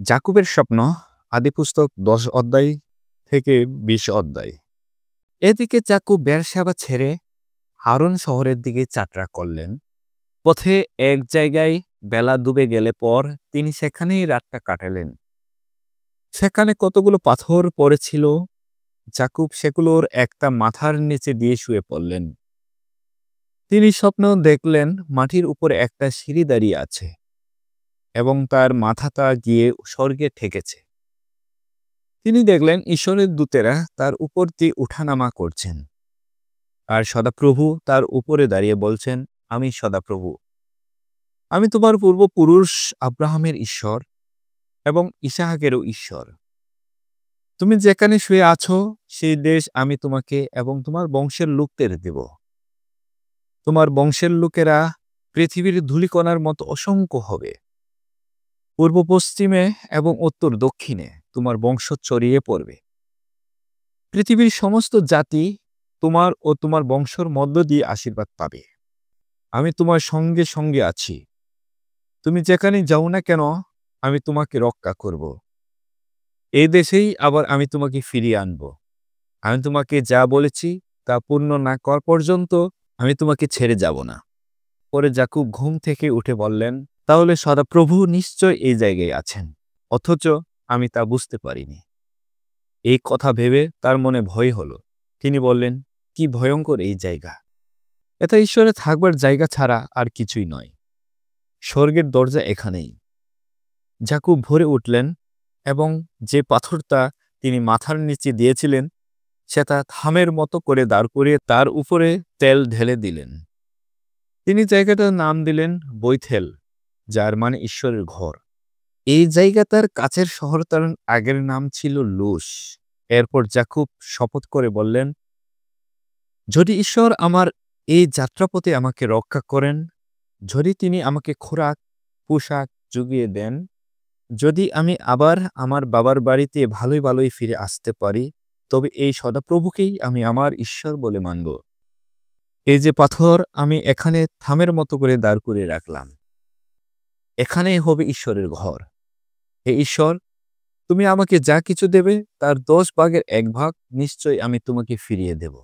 যাকুবের স্বপ্ন আদিপুস্তক ১০ অধ্যায় থেকে ২০ অধ্যায়। এদিকে যাকুব বেরশেবা ছেড়ে হারন শহরের দিকে যাত্রা করলেন। পথে এক জায়গায় বেলা ডুবে গেলে পর তিনি সেখানেই রাতটা কাটালেন। সেখানে কতগুলো পাথর পড়েছিল। যাকুব সেগুলোর একটা মাথার নিচে দিয়ে শুয়ে পড়লেন। তিনি স্বপ্ন দেখলেন মাটির উপরে একটা সিঁড়ি দাঁড়িয়ে আছে এবং তার মাথাটা গিয়ে স্বর্গে ঠেকেছে। তিনি দেখলেন ঈশ্বরের দূতেরা তার উপর দিয়ে উঠানামা করছেন, আর সদাপ্রভু তার উপরে দাঁড়িয়ে বলছেন, আমি সদাপ্রভু, আমি তোমার পূর্বপুরুষ আব্রাহামের ঈশ্বর এবং ইসাহাকেরও ঈশ্বর। তুমি যেখানে শুয়ে আছো সেই দেশ আমি তোমাকে এবং তোমার বংশের লোকদের দেব। তোমার বংশের লোকেরা পৃথিবীর ধূলিকণার মতো অসংখ্য হবে। পূর্ব পশ্চিমে এবং উত্তর দক্ষিণে তোমার বংশ ছড়িয়ে পড়বে। পৃথিবীর সমস্ত জাতি তোমার ও তোমার বংশের মধ্য দিয়ে আশীর্বাদ পাবে। আমি তোমার সঙ্গে সঙ্গে আছি। তুমি যেখানে যাও না কেন আমি তোমাকে রক্ষা করব। এই দেশেই আবার আমি তোমাকে ফিরিয়ে আনব। আমি তোমাকে যা বলেছি তা পূর্ণ না করা পর্যন্ত আমি তোমাকে ছেড়ে যাব না। পরে যাকুব ঘুম থেকে উঠে বললেন, তাহলে সদাপ্রভু নিশ্চয় এই জায়গায় আছেন, অথচ আমি তা বুঝতে পারিনি। এই কথা ভেবে তার মনে ভয় হলো। তিনি বললেন, কি ভয়ঙ্কর এই জায়গা! এটা ঈশ্বরে থাকবার জায়গা ছাড়া আর কিছুই নয়। স্বর্গের দরজা এখানেই। যাকুব ভোরে উঠলেন এবং যে পাথরটা তিনি মাথার নিচে দিয়েছিলেন সেটা থামের মতো করে দাঁড় করিয়ে তার উপরে তেল ঢেলে দিলেন। তিনি জায়গাটার নাম দিলেন বৈথেল, যার মানে ঈশ্বরের ঘর। এই জায়গাটার কাছের শহরটার আগের নাম ছিল লুস। এরপর যাকুব শপথ করে বললেন, যদি ঈশ্বর আমার এই যাত্রাপথে আমাকে রক্ষা করেন, যদি তিনি আমাকে খোরাক পোশাক জুগিয়ে দেন, যদি আমি আবার আমার বাবার বাড়িতে ভালোই ভালোই ফিরে আসতে পারি, তবে এই সদাপ্রভুকেই আমি আমার ঈশ্বর বলে মানব। এই যে পাথর আমি এখানে থামের মতো করে দাঁড় করে রাখলাম, এখানেই হবে ঈশ্বরের ঘর। হে ঈশ্বর, তুমি আমাকে যা কিছু দেবে তার ১০ ভাগের ১ ভাগ নিশ্চয় আমি তোমাকে ফিরিয়ে দেব।